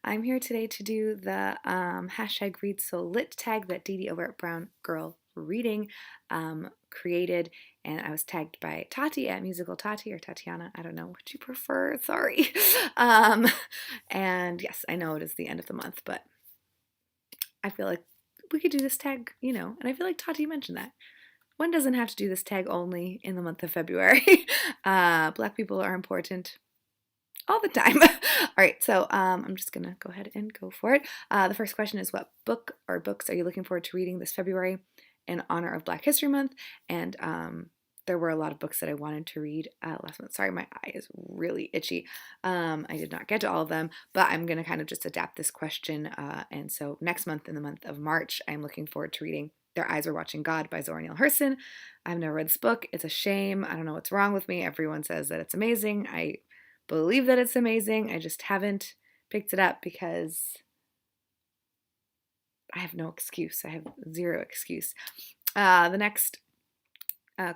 I'm here today to do the hashtag read so lit tag that Dee Dee over at Brown Girl Reading created, and I was tagged by Tati at Musical Tati or Tatiana. I don't know what you prefer. Sorry. um, and yes, I know it is the end of the month, but I feel like we could do this tag, and I feel like Tati mentioned that. One doesn't have to do this tag only in the month of February. Black people are important all the time. All right, so I'm just gonna go ahead and go for it. The first question is, what book or books are you looking forward to reading this February in honor of Black History Month? And there were a lot of books that I wanted to read last month. Sorry, my eye is really itchy. I did not get to all of them, but I'm gonna kind of just adapt this question. And so next month, in the month of March, I'm looking forward to reading Their Eyes Were Watching God by Zora Neale Hurston. I've never read this book. It's a shame. I don't know what's wrong with me. Everyone says that it's amazing. I believe that it's amazing. I just haven't picked it up because I have no excuse. I have zero excuse. The next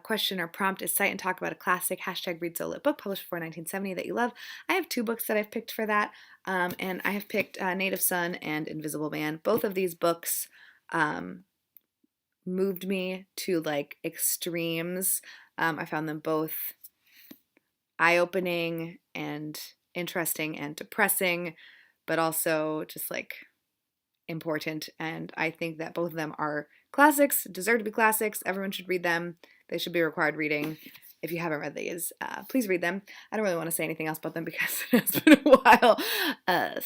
question or prompt is cite and talk about a classic hashtag read so lit book published before 1970 that you love. I have two books that I've picked for that, and I have picked Native Son and Invisible Man. Both of these books moved me to like extremes. I found them both eye-opening and interesting and depressing, but also just like important. And I think that both of them are classics, deserve to be classics. Everyone should read them. They should be required reading. If you haven't read these, please read them. I don't really want to say anything else about them because it has been a while. Yeah.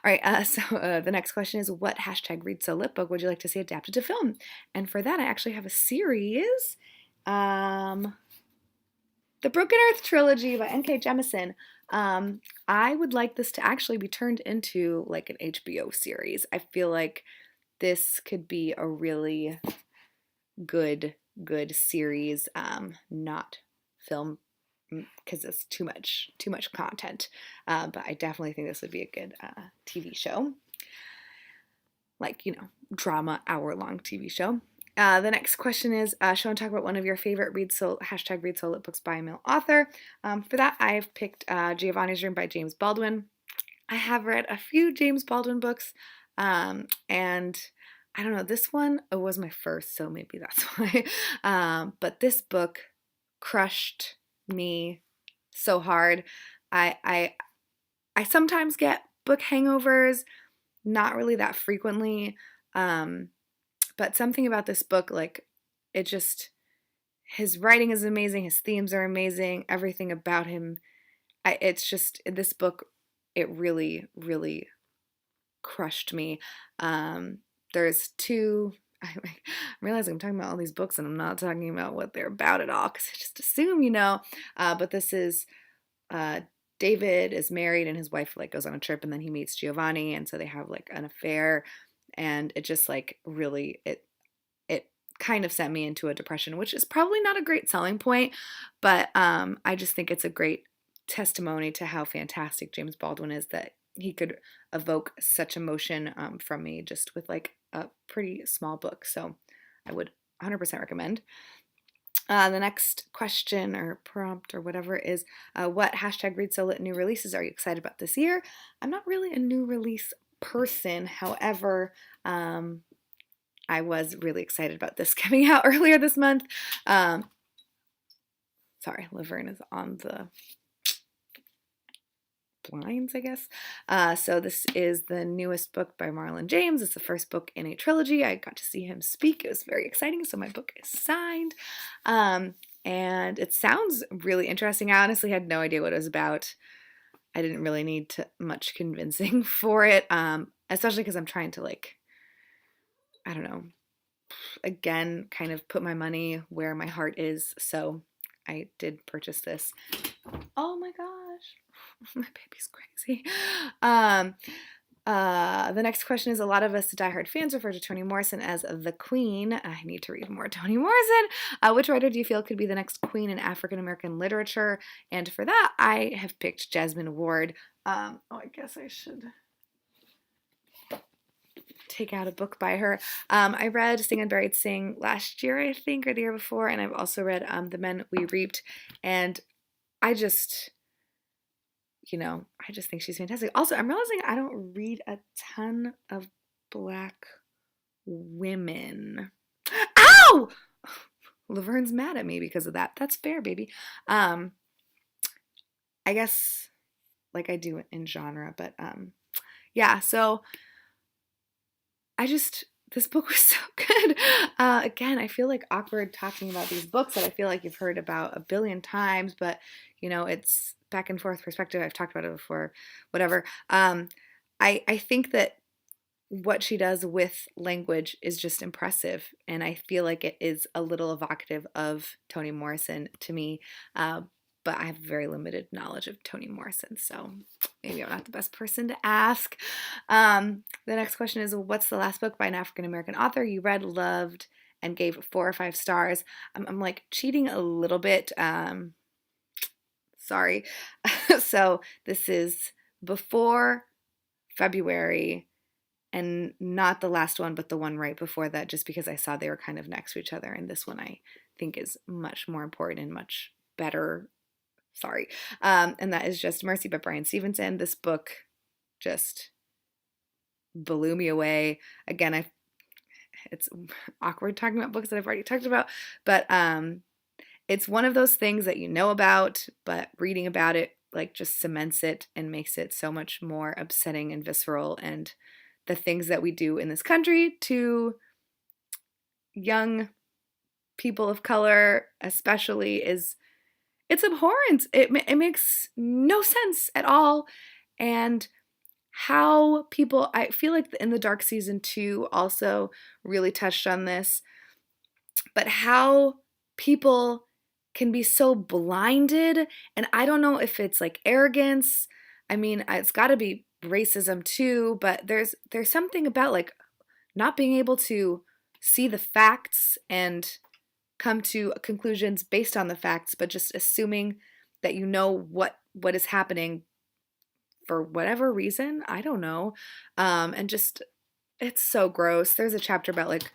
All right. So the next question is, what hashtag read so lit book would you like to see adapted to film? And for that, I actually have a series. The Broken Earth trilogy by N.K. Jemisin. I would like this to actually be turned into like an HBO series. I feel like this could be a really good series, not film because it's too much content. But I definitely think this would be a good TV show, like drama hour-long TV show. The next question is, show and talk about one of your favorite hashtag read so lit books by a male author. For that, I've picked Giovanni's Room by James Baldwin. I have read a few James Baldwin books, and I don't know, this one was my first, so maybe that's why. But this book crushed me so hard. I sometimes get book hangovers, not really that frequently. But something about this book, like, it just, his writing is amazing, his themes are amazing, everything about him. It's just, this book, it really, really crushed me. There's two, I'm realizing I'm talking about all these books and I'm not talking about what they're about at all, because I just assume, but this is, David is married and his wife like goes on a trip and then he meets Giovanni, and so they have like an affair. And it just like really, it kind of sent me into a depression, which is probably not a great selling point, but I just think it's a great testimony to how fantastic James Baldwin is, that he could evoke such emotion from me just with like a pretty small book. So I would 100% recommend. The next question or prompt or whatever is, what hashtag read so lit new releases are you excited about this year? I'm not really a new release person. However, I was really excited about this coming out earlier this month. Sorry, Laverne is on the blinds, I guess. So this is the newest book by Marlon James. It's the first book in a trilogy. I got to see him speak. It was very exciting. So my book is signed. And it sounds really interesting. I honestly had no idea what it was about. I didn't really need much convincing for it, especially because I'm trying to, like, I don't know, again, kind of put my money where my heart is. So I did purchase this. Oh my gosh, my baby's crazy. The next question is, a lot of us diehard fans refer to Toni Morrison as the Queen. I need to read more Toni Morrison. Which writer do you feel could be the next queen in African American literature? And for that, I have picked Jasmine Ward. I guess I should take out a book by her. I read Sing and Buried Sing last year, I think, or the year before, and I've also read The Men We Reaped, and I just I just think she's fantastic. Also, I'm realizing I don't read a ton of Black women. Ow! Laverne's mad at me because of that. That's fair, baby. Um, I guess like I do in genre, but yeah, so this book was so good. Again, I feel like awkward talking about these books that I feel like you've heard about a billion times, but it's back and forth perspective. I've talked about it before, whatever. I think that what she does with language is just impressive, and I feel like it is a little evocative of Toni Morrison to me. But I have very limited knowledge of Toni Morrison, so maybe I'm not the best person to ask. The next question is, what's the last book by an African American author you read, loved, and gave 4 or 5 stars? I'm like cheating a little bit. Sorry. So this is before February, and not the last one, but the one right before that, just because I saw they were kind of next to each other. And this one I think is much more important and much better. Sorry. And that is Just Mercy by Bryan Stevenson. This book just blew me away. Again, it's awkward talking about books that I've already talked about, but it's one of those things that you know about, but reading about it like just cements it and makes it so much more upsetting and visceral. And the things that we do in this country to young people of color especially it's abhorrent. It makes no sense at all. And how people, I feel like in The Dark Season 2 also really touched on this, but how people can be so blinded, and I don't know if it's like arrogance. I mean, it's got to be racism too, but there's something about like not being able to see the facts and come to conclusions based on the facts, but just assuming that what is happening for whatever reason. I don't know. And just it's so gross. There's a chapter about like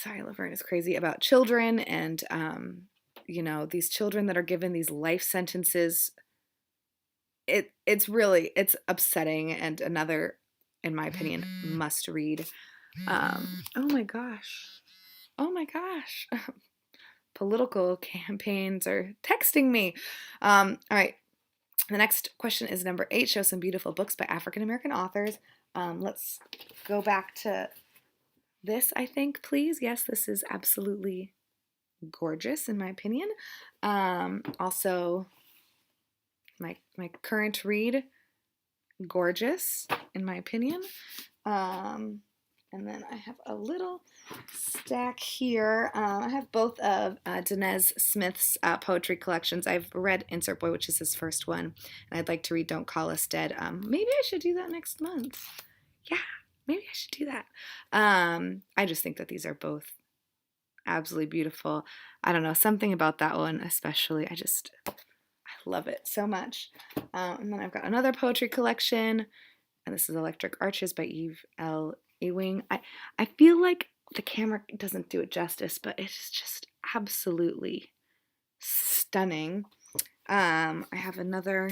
sorry, Laverne is crazy about children and these children that are given these life sentences. It's upsetting, and another, in my opinion, must read. Oh my gosh. Oh my gosh. Political campaigns are texting me. All right. The next question is number 8. Show some beautiful books by African American authors. Let's go back to this, I think, please. Yes, this is absolutely gorgeous in my opinion. Also, my current read, gorgeous in my opinion. And then I have a little stack here. I have both of Danez Smith's poetry collections. I've read Insert Boy, which is his first one, and I'd like to read Don't Call Us Dead. Maybe I should do that next month. Yeah, maybe I should do that. I just think that these are both absolutely beautiful. I don't know, something about that one especially. I love it so much. And then I've got another poetry collection, and this is Electric Arches by Eve L. Ewing. I feel like the camera doesn't do it justice, but it's just absolutely stunning. I have another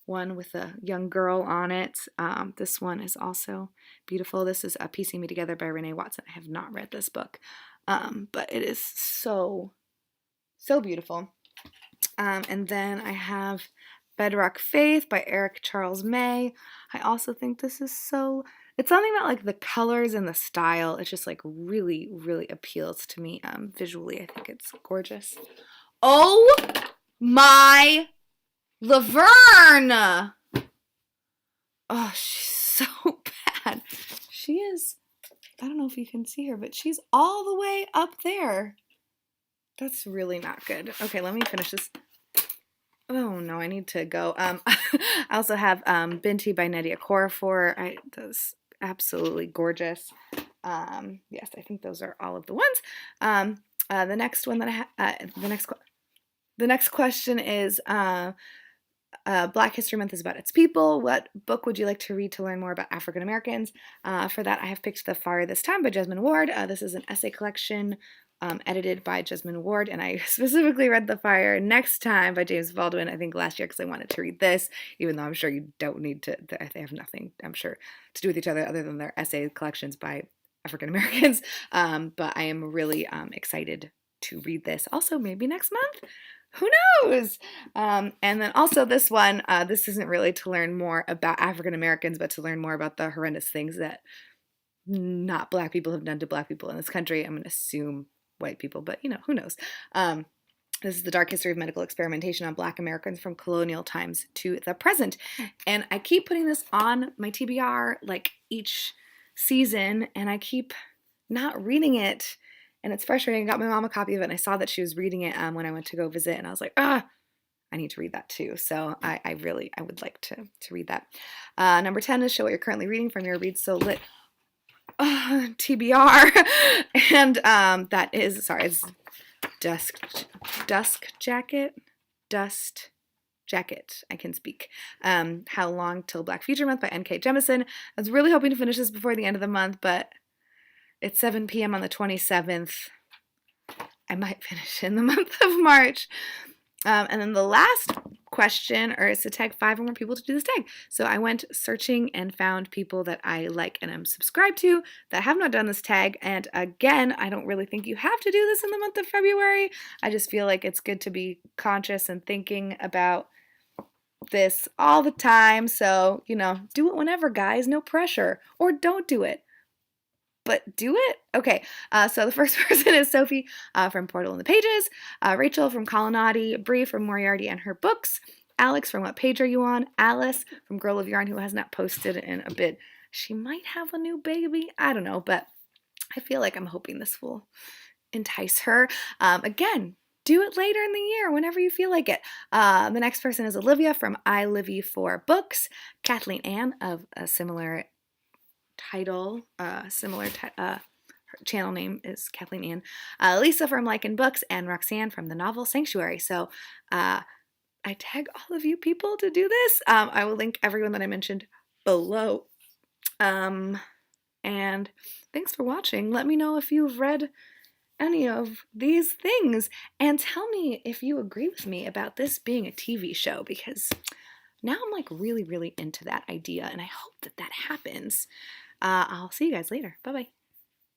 one with a young girl on it. This one is also beautiful. This is Piecing Me Together by Renee Watson. I have not read this book, but it is so, so beautiful. And then I have Bedrock Faith by Eric Charles May. I also think this is it's something about like the colors and the style. It's just like really, really appeals to me visually. I think it's gorgeous. Oh my Laverne! Oh, she's so bad. She is, I don't know if you can see her, but she's all the way up there. That's really not good. Okay, let me finish this. Oh no, I need to go. I also have Binti by Nydia Okorafor. That's absolutely gorgeous. Yes, I think those are all of the ones. The next one that the next question is Black History Month is about its people. What book would you like to read to learn more about African Americans? For that, I have picked The Farthest Town by Jesmyn Ward. This is an essay collection edited by Jesmyn Ward, and I specifically read The Fire Next Time by James Baldwin, I think last year, because I wanted to read this, even though I'm sure you don't need to, they have nothing, I'm sure, to do with each other than their essay collections by African Americans, but I am really excited to read this. Also, maybe next month? Who knows? And then also this one, this isn't really to learn more about African Americans, but to learn more about the horrendous things that not Black people have done to Black people in this country. I'm going to assume white people, but who knows? This is The Dark History of Medical Experimentation on Black Americans from Colonial Times to the Present. And I keep putting this on my TBR like each season, and I keep not reading it. And it's frustrating. I got my mom a copy of it, and I saw that she was reading it when I went to go visit, and I was like, I need to read that too. So I would like to read that. Number 10 is show what you're currently reading from your Read So Lit TBR. And that is, sorry, it's Dust Jacket. I can speak. How Long Till Black Future Month by N.K. Jemisin. I was really hoping to finish this before the end of the month, but it's 7 p.m. on the 27th. I might finish in the month of March. And then the last question is to tag 5 or more people to do this tag. So I went searching and found people that I like and am subscribed to that have not done this tag. And again, I don't really think you have to do this in the month of February. I just feel like it's good to be conscious and thinking about this all the time. So, do it whenever, guys. No pressure. Or don't do it. But do it? Okay, so the first person is Sophie from Portal in the Pages, Rachel from Colonnati, Bree from Moriarty and Her Books, Alex from What Page Are You On, Alice from Girl of Yarn, who has not posted in a bit. She might have a new baby. I don't know, but I feel like I'm hoping this will entice her. Again, do it later in the year, whenever you feel like it. The next person is Olivia from I Livy for Books, Kathleen Ann of a similar title, her channel name is Kathleen Ann, Lisa from Lycan Books, and Roxanne from the novel Sanctuary. So I tag all of you people to do this. I will link everyone that I mentioned below. And thanks for watching. Let me know if you've read any of these things, and tell me if you agree with me about this being a TV show, because now I'm like really, really into that idea, and I hope that happens. I'll see you guys later. Bye-bye.